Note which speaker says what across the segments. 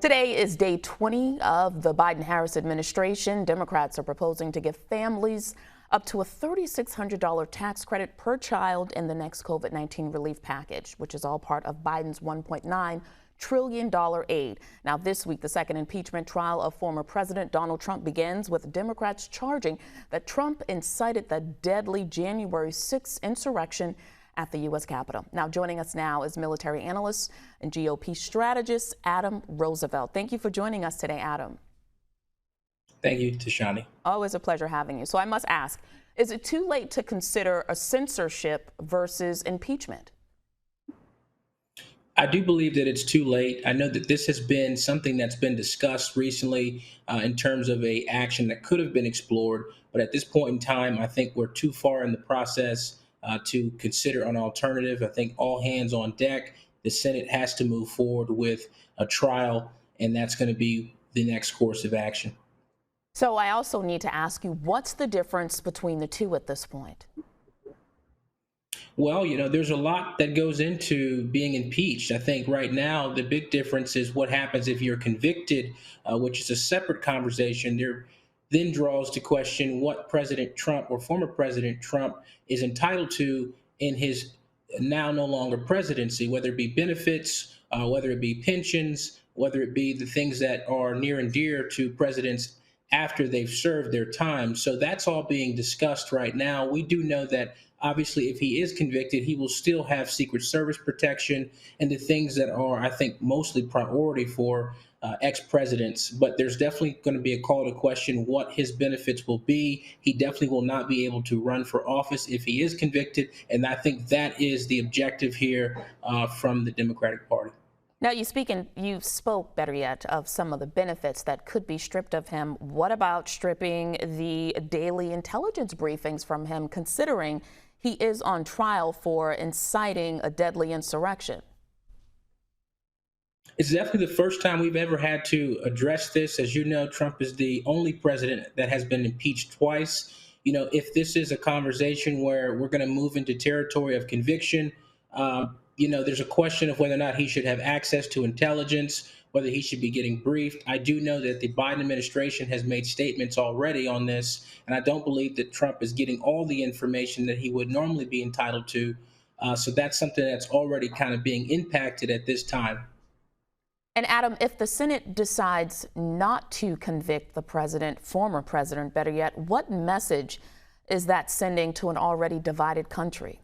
Speaker 1: Today is day 20 of the Biden-Harris administration. Democrats are proposing to give families up to a $3,600 tax credit per child in the next COVID-19 relief package, which is all part of Biden's $1.9 trillion aid. Now, this week, the second impeachment trial of former President Donald Trump begins, with Democrats charging that Trump incited the deadly January 6th insurrection at the U.S. Capitol. Now, joining us now is military analyst and GOP strategist Adam Roosevelt. Thank you for joining us today, Adam.
Speaker 2: Thank you, Tashani.
Speaker 1: Always a pleasure having you. So I must ask, is it too late to consider a censorship versus impeachment?
Speaker 2: I do believe that it's too late. I know that this has been something that's been discussed recently in terms of a action that could have been explored. But at this point in time, I think we're too far in the process to consider an alternative. I think all hands on deck. The Senate has to move forward with a trial, and that's going to be the next course of action.
Speaker 1: So I also need to ask you, what's the difference between the two at this point?
Speaker 2: Well, there's a lot that goes into being impeached. I think right now the big difference is what happens if you're convicted, which is a separate conversation. There then draws to question what President Trump or former President Trump is entitled to in his now no longer presidency, whether it be benefits, whether it be pensions, whether it be the things that are near and dear to presidents after they've served their time. So that's all being discussed right now. We do know that obviously if he is convicted, he will still have Secret Service protection and the things that are, I think, mostly priority for ex-presidents. But there's definitely going to be a call to question what his benefits will be. He definitely will not be able to run for office if he is convicted. And I think that is the objective here from the Democratic Party.
Speaker 1: Now, you spoke, better yet, of some of the benefits that could be stripped of him. What about stripping the daily intelligence briefings from him, considering he is on trial for inciting a deadly insurrection?
Speaker 2: It's definitely the first time we've ever had to address this. As you know, Trump is the only president that has been impeached twice. If this is a conversation where we're going to move into territory of conviction, there's a question of whether or not he should have access to intelligence, whether he should be getting briefed. I do know that the Biden administration has made statements already on this, and I don't believe that Trump is getting all the information that he would normally be entitled to. So that's something that's already kind of being impacted at this time.
Speaker 1: And Adam, if the Senate decides not to convict the president, former president, better yet, what message is that sending to an already divided country?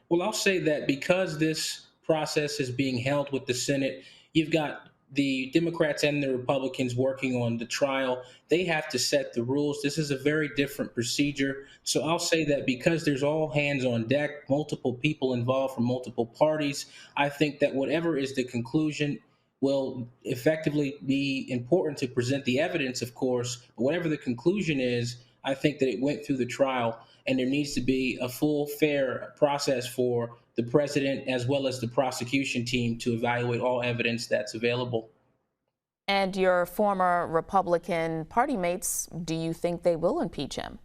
Speaker 2: Well, I'll say that because this process is being held with the Senate, you've got the Democrats and the Republicans working on the trial. They have to set the rules. This is a very different procedure. So I'll say that because there's all hands on deck, multiple people involved from multiple parties, I think that whatever is the conclusion will effectively be important to present the evidence, of course. But whatever the conclusion is, I think that it went through the trial, and there needs to be a full, fair process for the president as well as the prosecution team to evaluate all evidence that's available.
Speaker 1: And your former Republican party mates, do you think they will impeach him?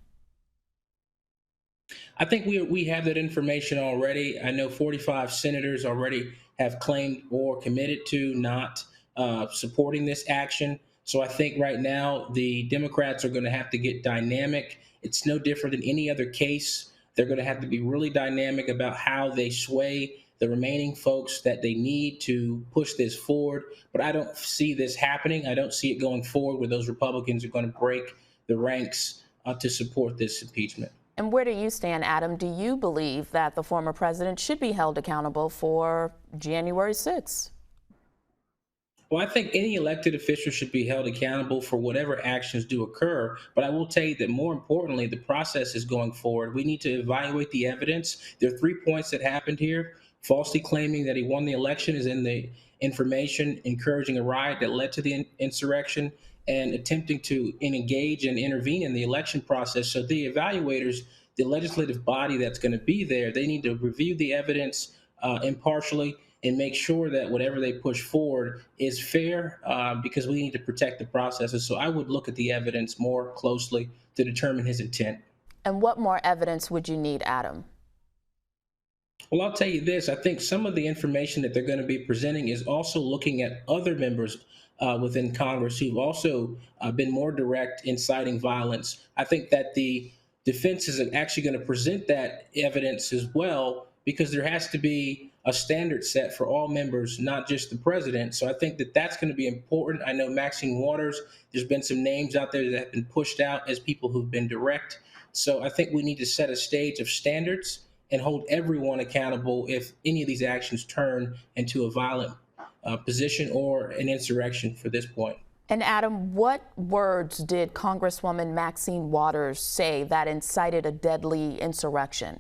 Speaker 2: I think we have that information already. I know 45 senators already have claimed or committed to not supporting this action. So I think right now the Democrats are going to have to get dynamic. It's no different than any other case. They're going to have to be really dynamic about how they sway the remaining folks that they need to push this forward. But I don't see this happening. I don't see it going forward where those Republicans are going to break the ranks to support this impeachment.
Speaker 1: And where do you stand, Adam? Do you believe that the former president should be held accountable for January 6th?
Speaker 2: Well, I think any elected official should be held accountable for whatever actions do occur. But I will tell you that more importantly, the process is going forward. We need to evaluate the evidence. There are 3 points that happened here. Falsely claiming that he won the election is in the information, encouraging a riot that led to the insurrection, and attempting to engage and intervene in the election process. So the evaluators, the legislative body that's going to be there, they need to review the evidence impartially and make sure that whatever they push forward is fair, because we need to protect the processes. So I would look at the evidence more closely to determine his intent.
Speaker 1: And what more evidence would you need, Adam?
Speaker 2: Well, I'll tell you this. I think some of the information that they're going to be presenting is also looking at other members within Congress who've also been more direct in citing violence. I think that the defense is actually going to present that evidence as well, because there has to be a standard set for all members, not just the president. So I think that that's going to be important. I know Maxine Waters, there's been some names out there that have been pushed out as people who've been direct. So I think we need to set a stage of standards and hold everyone accountable if any of these actions turn into a violent position or an insurrection for this point.
Speaker 1: And Adam, what words did Congresswoman Maxine Waters say that incited a deadly insurrection?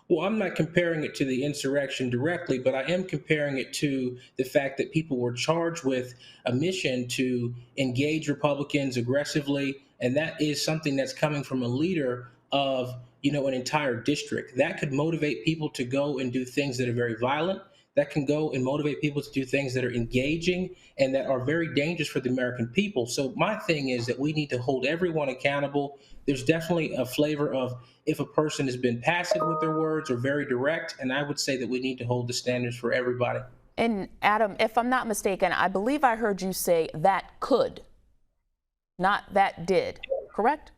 Speaker 2: Well, I'm not comparing it to the insurrection directly, but I am comparing it to the fact that people were charged with a mission to engage Republicans aggressively, and that is something that's coming from a leader of, an entire district. That could motivate people to go and do things that are very violent. That can go and motivate people to do things that are engaging and that are very dangerous for the American people. So my thing is that we need to hold everyone accountable. There's definitely a flavor of if a person has been passive with their words or very direct, and I would say that we need to hold the standards for everybody.
Speaker 1: And Adam, if I'm not mistaken, I believe I heard you say that could, not that did, correct?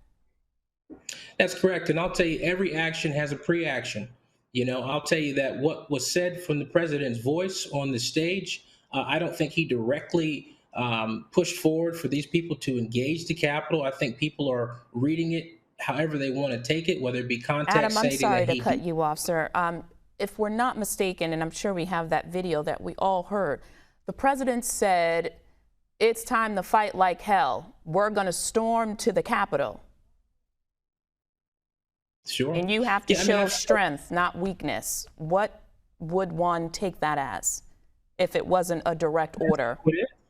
Speaker 2: That's correct. And I'll tell you, every action has a pre-action. I'll tell you that what was said from the president's voice on the stage, I don't think he directly pushed forward for these people to engage the Capitol. I think people are reading it however they want to take it, whether it be context.
Speaker 1: Adam, I'm sorry to cut
Speaker 2: he,
Speaker 1: you off, sir. If we're not mistaken, and I'm sure we have that video that we all heard, the president said, "It's time to fight like hell. We're going to storm to the Capitol."
Speaker 2: Sure.
Speaker 1: And you have to show strength, not weakness. What would one take that as if it wasn't a direct order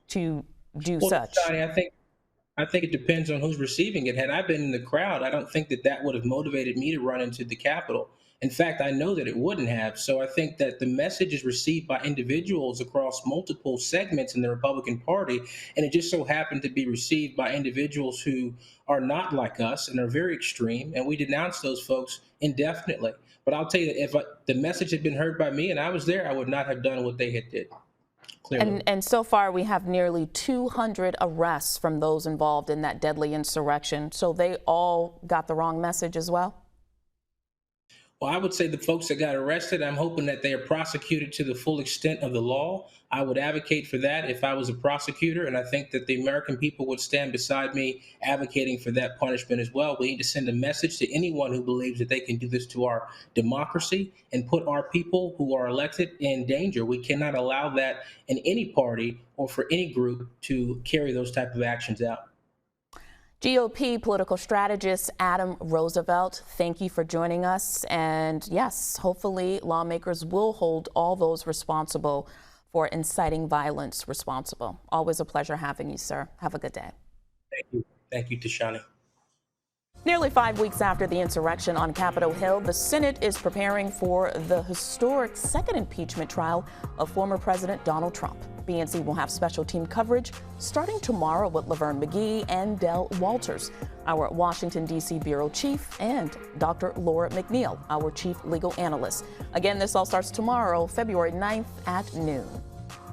Speaker 1: to do such?
Speaker 2: Johnny, I think it depends on who's receiving it. Had I been in the crowd, I don't think that would have motivated me to run into the Capitol. In fact, I know that it wouldn't have. So I think that the message is received by individuals across multiple segments in the Republican Party, and it just so happened to be received by individuals who are not like us and are very extreme, and we denounce those folks indefinitely. But I'll tell you that if the message had been heard by me and I was there, I would not have done what they had did. Clearly.
Speaker 1: And so far, we have nearly 200 arrests from those involved in that deadly insurrection. So they all got the wrong message as well?
Speaker 2: Well, I would say the folks that got arrested, I'm hoping that they are prosecuted to the full extent of the law. I would advocate for that if I was a prosecutor, and I think that the American people would stand beside me advocating for that punishment as well. We need to send a message to anyone who believes that they can do this to our democracy and put our people who are elected in danger. We cannot allow that in any party or for any group to carry those type of actions out.
Speaker 1: GOP political strategist Adam Roosevelt, thank you for joining us. And yes, hopefully lawmakers will hold all those responsible for inciting violence responsible. Always a pleasure having you, sir. Have a good day.
Speaker 2: Thank you. Thank you, Tashani.
Speaker 1: Nearly 5 weeks after the insurrection on Capitol Hill, the Senate is preparing for the historic second impeachment trial of former President Donald Trump. BNC will have special team coverage starting tomorrow with Laverne McGee and Dell Walters, our Washington, D.C. bureau chief, and Dr. Laura McNeil, our chief legal analyst. Again, this all starts tomorrow, February 9th at noon.